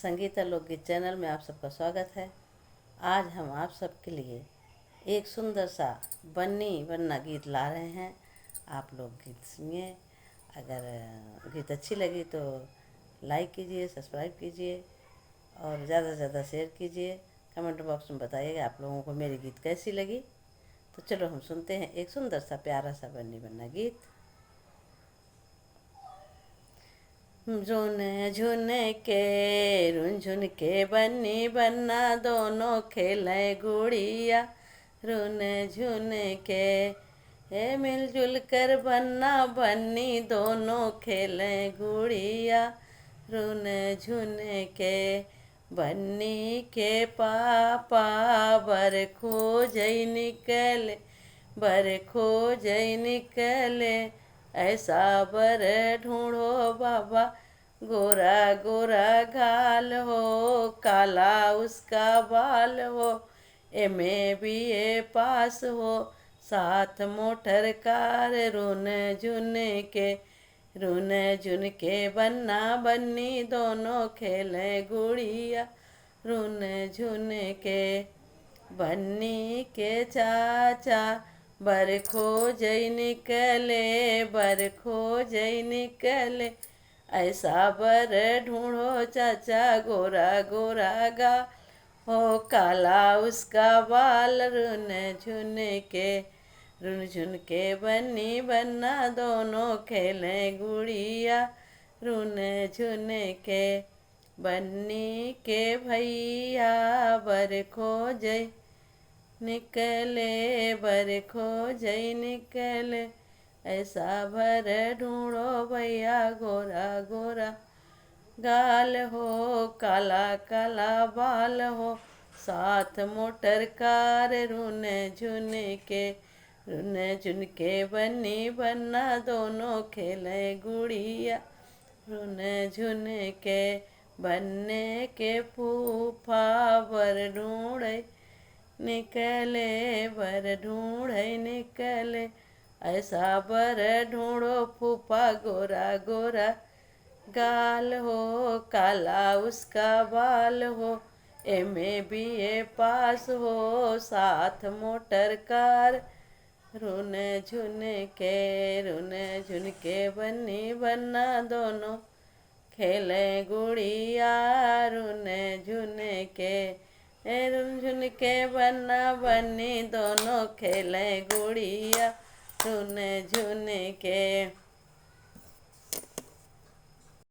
संगीता लोकगीत चैनल में आप सबका स्वागत है। आज हम आप सबके लिए एक सुंदर सा बन्नी बन्ना गीत ला रहे हैं। आप लोग गीत सुनिए। अगर गीत अच्छी लगी तो लाइक कीजिए, सब्सक्राइब कीजिए और ज़्यादा से ज़्यादा शेयर कीजिए। कमेंट बॉक्स में बताइएगा आप लोगों को मेरी गीत कैसी लगी। तो चलो हम सुनते हैं एक सुंदर सा प्यारा सा बन्नी बन्ना गीत। झुन झुन के रुन के बन्नी बन्ना दोनों खेले गुड़िया। रुन झुन के हे मिलजुल कर बन्ना बन्नी दोनों खेले गुड़िया। रुन झुन के बन्नी के पापा बर खोज निकले, बर खोज निकले। ऐसा बर ढूंढो बाबा, गोरा गोरा घाल हो, काला उसका बाल हो, MA BA पास हो, साथ मोटर कार। रुन झुन के बन्ना बन्नी दोनों खेले गुड़िया। रुन झुन के बन्नी के चाचा बर खोज निकले, बर खोज निकले। ऐसा बर ढूंढो चाचा, गोरा गोरा गा हो, काला उसका बाल। रुन झुन के बन्नी बन्ना दोनों खेले गुड़िया। रुन झुन के बन्नी के भैया बर खोज निकले, बर खोज निकले। ऐसा भर ढूंढो भैया, गोरा गोरा गाल हो, काला काला बाल हो, साथ मोटर कार। रुन झुन के बन्नी बन्ना दोनों खेले गुड़िया। रुन झुन के बन्ने के फूफा बर ढूंढे निकले, बर ढूंढे निकले। ऐसा बर ढूंढो फूफा, गोरा गोरा गाल हो, काला उसका बाल हो, MA BA पास हो, साथ मोटर कार। रुन झुन के बन्नी बन्ना दोनों खेले गुड़िया। रुन झुन के बन्ना बन्नी दोनों खेले गुड़िया। रुन झुन के